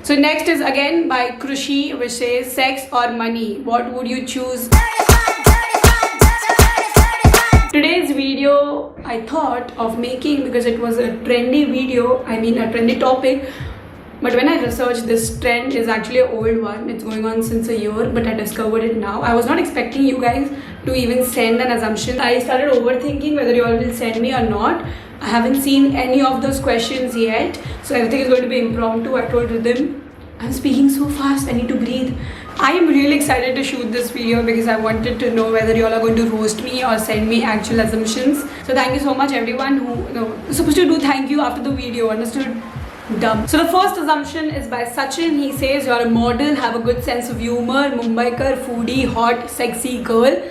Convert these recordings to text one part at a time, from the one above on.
So next is again by Krushi, which says sex or money, what would you choose? Today's video I thought of making because it was a trendy video, a trendy topic. But when I researched, this trend is actually an old one. It's going on since a year, but I discovered it now. I was not expecting you guys to even send an assumption. I started overthinking whether you all will send me or not. I haven't seen any of those questions yet, so everything is going to be impromptu. I told Rhythm, I'm speaking so fast, I need to breathe. I am really excited to shoot this video because I wanted to know whether you all are going to roast me or send me actual assumptions. So thank you so much everyone who was supposed to do thank you after the video, understood? Dumb. So the first assumption is by Sachin. He says you're a model, have a good sense of humor, Mumbaikar, foodie, hot, sexy girl.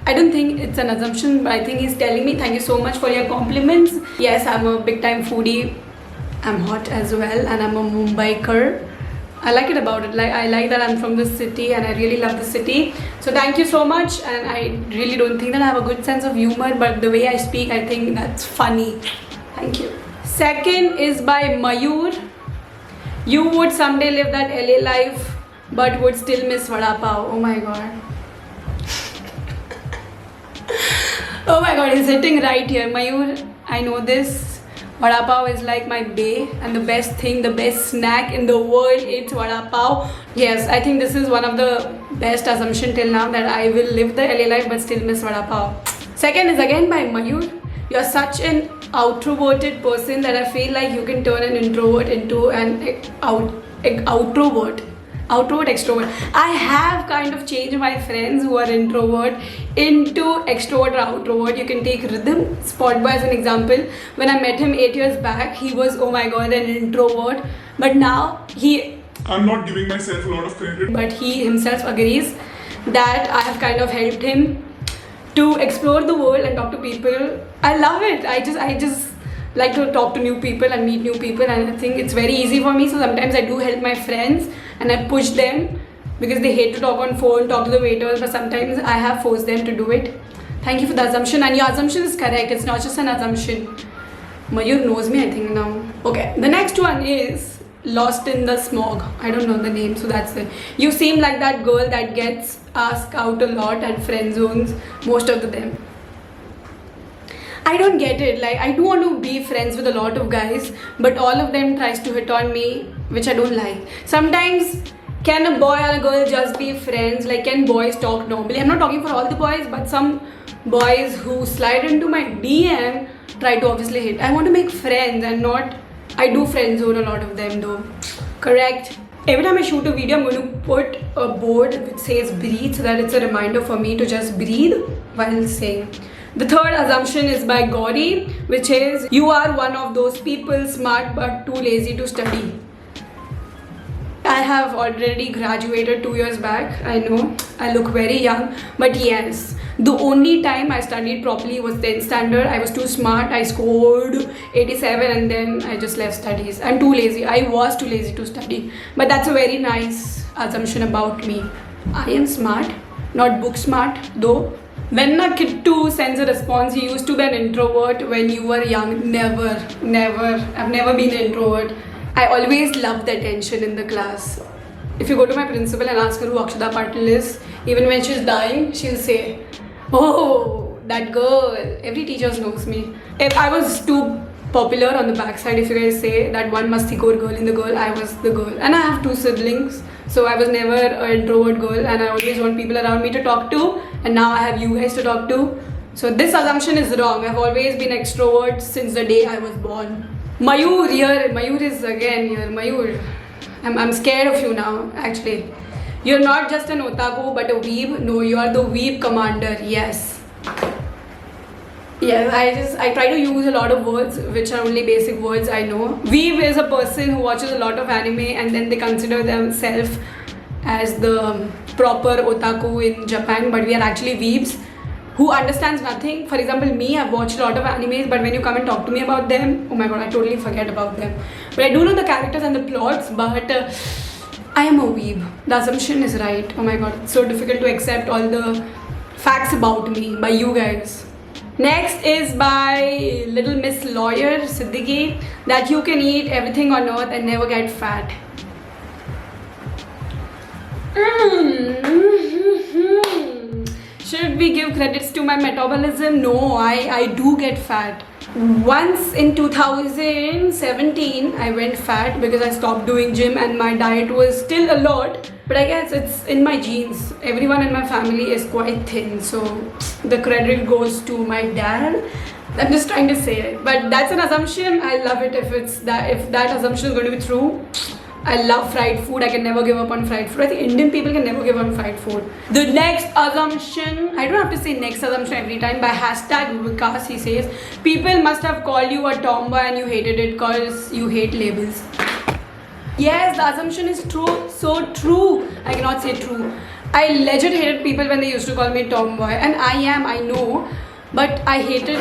I don't think it's an assumption, but I think he's telling me thank you so much for your compliments. Yes, I'm a big time foodie. I'm hot as well, and I'm a Mumbaikar. I like it about it. I like that I'm from the city and I really love the city. So thank you so much. And I really don't think that I have a good sense of humor, but the way I speak, I think that's funny. Thank you. Second is by Mayur. You would someday live that LA life, but would still miss Vada Pav. Oh my god. Oh my god, he's hitting right here. Mayur, I know this. Vada Pav is like my bae, and the best thing, the best snack in the world, it's Vada Pav. Yes, I think this is one of the best assumptions till now, that I will live the LA life but still miss Vada Pav. Second is again by Mayur. You're such an outroverted person that I feel like you can turn an introvert into an outrovert. Outrovert, extrovert. I have kind of changed my friends who are introvert into extrovert or outrovert. You can take Rhythm, Spot Boy as an example. When I met him 8 years back, he was, oh my god, an introvert. But now I'm not giving myself a lot of credit. But he himself agrees that I have kind of helped him to explore the world and talk to people. I love it. I just like to talk to new people and meet new people, and I think it's very easy for me. So sometimes I do help my friends and I push them because they hate to talk on phone, talk to the waiters, but sometimes I have forced them to do it. Thank you for the assumption, and your assumption is correct. It's not just an assumption. Mayur knows me, I think now. Okay, the next one is Lost in the Smog. I don't know the name, so that's it. You seem like that girl that gets asked out a lot and friend zones most of them. I don't get it. Like, I do want to be friends with a lot of guys, but all of them tries to hit on me, which I don't like. Sometimes, can a boy or a girl just be friends? Like, can boys talk normally? I'm not talking for all the boys, but some boys who slide into my DM try to obviously hit. I want to make friends and not... I do friend zone a lot of them though. Correct. Every time I shoot a video, I'm going to put a board which says breathe, so that it's a reminder for me to just breathe while saying. The third assumption is by Gauri, which is you are one of those people, smart but too lazy to study. I have already graduated 2 years back. I know I look very young, but yes, the only time I studied properly was 10th standard. I was too smart. I scored 87 and then I just left studies. I'm too lazy. I was too lazy to study. But that's a very nice assumption about me. I am smart, not book smart though. When a kid too sends a response, he used to be an introvert when you were young. Never. I've never been an introvert. I always loved the attention in the class. If you go to my principal and ask her who Akshada Patil is, even when she's dying, she'll say, oh, that girl. Every teacher knows me. If I was too popular on the backside, if you guys say that one mastikor girl in the girl, I was the girl. And I have 2 siblings, so I was never an introvert girl, and I always want people around me to talk to, and now I have you guys to talk to. So this assumption is wrong. I've always been extrovert since the day I was born. Mayur here. Mayur is again here. Mayur. I'm scared of you now, actually. You're not just an otaku, but a weeb. No, you are the weeb commander. Yes. Yes, I try to use a lot of words which are only basic words I know. Weeb is a person who watches a lot of anime and then they consider themselves as the proper otaku in Japan, but we are actually weebs who understands nothing. For example, me, I've watched a lot of animes, but when you come and talk to me about them, oh my god, I totally forget about them. But I do know the characters and the plots, but I am a weeb. The assumption is right. Oh my god, it's so difficult to accept all the facts about me by you guys. Next is by Little Miss Lawyer Siddiqui, that you can eat everything on earth and never get fat. Should we give credits to my metabolism? No, I do get fat. Once in 2017, I went fat because I stopped doing gym and my diet was still a lot. But I guess it's in my genes. Everyone in my family is quite thin, so the credit goes to my dad. I'm just trying to say it, but that's an assumption. I love it if that assumption is going to be true. I love fried food. I can never give up on fried food. I think Indian people can never give up on fried food. The next assumption, I don't have to say next assumption every time. By hashtag Vikas, he says, people must have called you a tomboy and you hated it because you hate labels. Yes, the assumption is true. So true. I cannot say true. I legit hated people when they used to call me tomboy. And I know. But I hated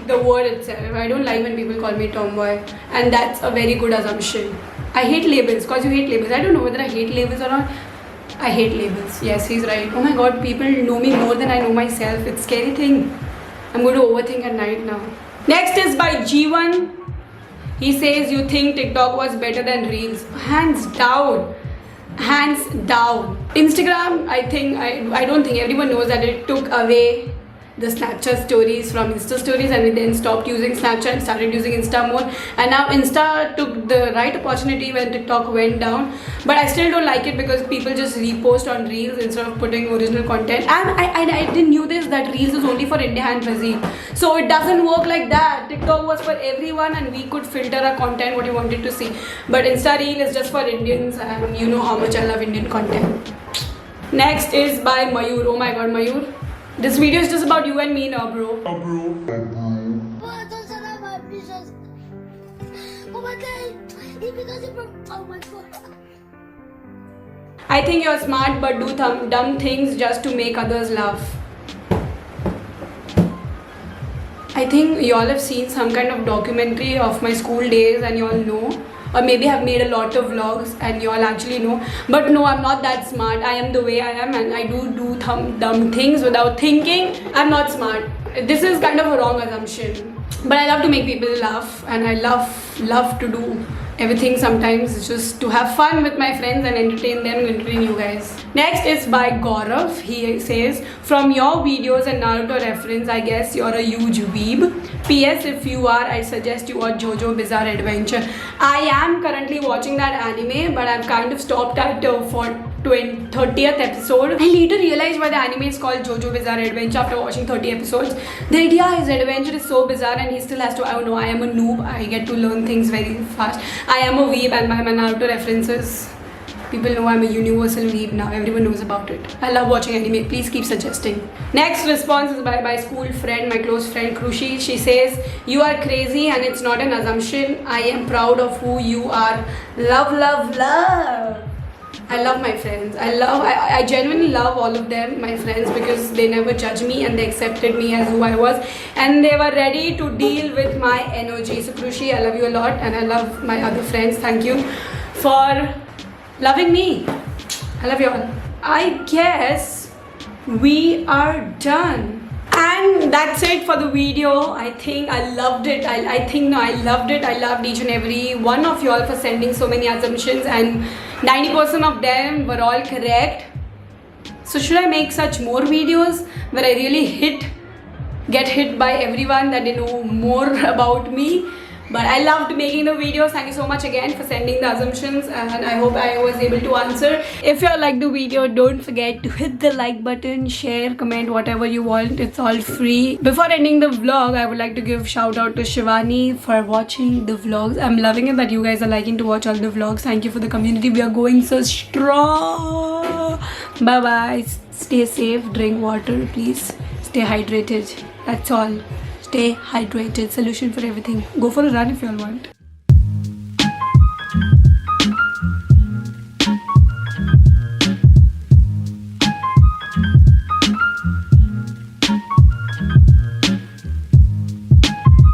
the word itself. I don't like when people call me tomboy. And that's a very good assumption. I hate labels because you hate labels. I don't know whether I hate labels or not. I hate labels. Yes, he's right. Oh my god, people know me more than I know myself. It's a scary thing. I'm going to overthink at night now. Next is by G1. He says, you think TikTok was better than Reels? Hands down. Hands down. Instagram, I don't think everyone knows that it took away the Snapchat stories from Insta stories, and we then stopped using Snapchat and started using Insta more, and now Insta took the right opportunity when TikTok went down. But I still don't like it because people just repost on Reels instead of putting original content, and I didn't knew this, that Reels is only for India and Brazil, so it doesn't work like that. TikTok was for everyone and we could filter our content what you wanted to see, but Insta Reel is just for Indians, and you know how much I love Indian content. Next is by Mayur. Oh my god, Mayur, this video is just about you and me now, bro. Oh, bro. Oh my god. I think you're smart but do dumb things just to make others laugh. I think y'all have seen some kind of documentary of my school days and y'all know, or maybe have made a lot of vlogs and y'all actually know. But no, I'm not that smart. I am the way I am and I do dumb things without thinking. I'm not smart. This is kind of a wrong assumption. But I love to make people laugh and I love to do everything sometimes just to have fun with my friends and entertain them and entertain you guys. Next is by Gaurav. He says, from your videos and Naruto reference, I guess you're a huge weeb. PS, if you are, I suggest you watch JoJo Bizarre Adventure. I am currently watching that anime, but I've kind of stopped at 30th episode. I later realized why the anime is called JoJo Bizarre Adventure after watching 30 episodes. The idea is adventure is so bizarre and he still has to, I don't know, I am a noob. I get to learn things very fast. I am a weeb and by my Naruto references, people know I'm a universal weeb now. Everyone knows about it. I love watching anime. Please keep suggesting. Next response is by my school friend, my close friend Krushi. She says, you are crazy and it's not an assumption. I am proud of who you are. Love, love, love. I love my friends. I genuinely love all of them, my friends, because they never judged me and they accepted me as who I was and they were ready to deal with my energy. So Krushi, I love you a lot and I love my other friends. Thank you for loving me. I love you all. I guess we are done. And that's it for the video. I think I loved it. I loved it. I loved each and every one of you all for sending so many assumptions and 90% of them were all correct. So should I make such more videos where I really get hit by everyone that they know more about me? But I loved making the videos. Thank you so much again for sending the assumptions and I hope I was able to answer. If you all liked the video, don't forget to hit the like button, share, comment, whatever you want. It's all free. Before ending the vlog, I would like to give shout out to Shivani for watching the vlogs. I'm loving it that you guys are liking to watch all the vlogs. Thank you for the community. We are going so strong. Bye bye. Stay safe. Drink water, please. Stay hydrated. That's all. Stay hydrated. Solution for everything. Go for a run if you all want.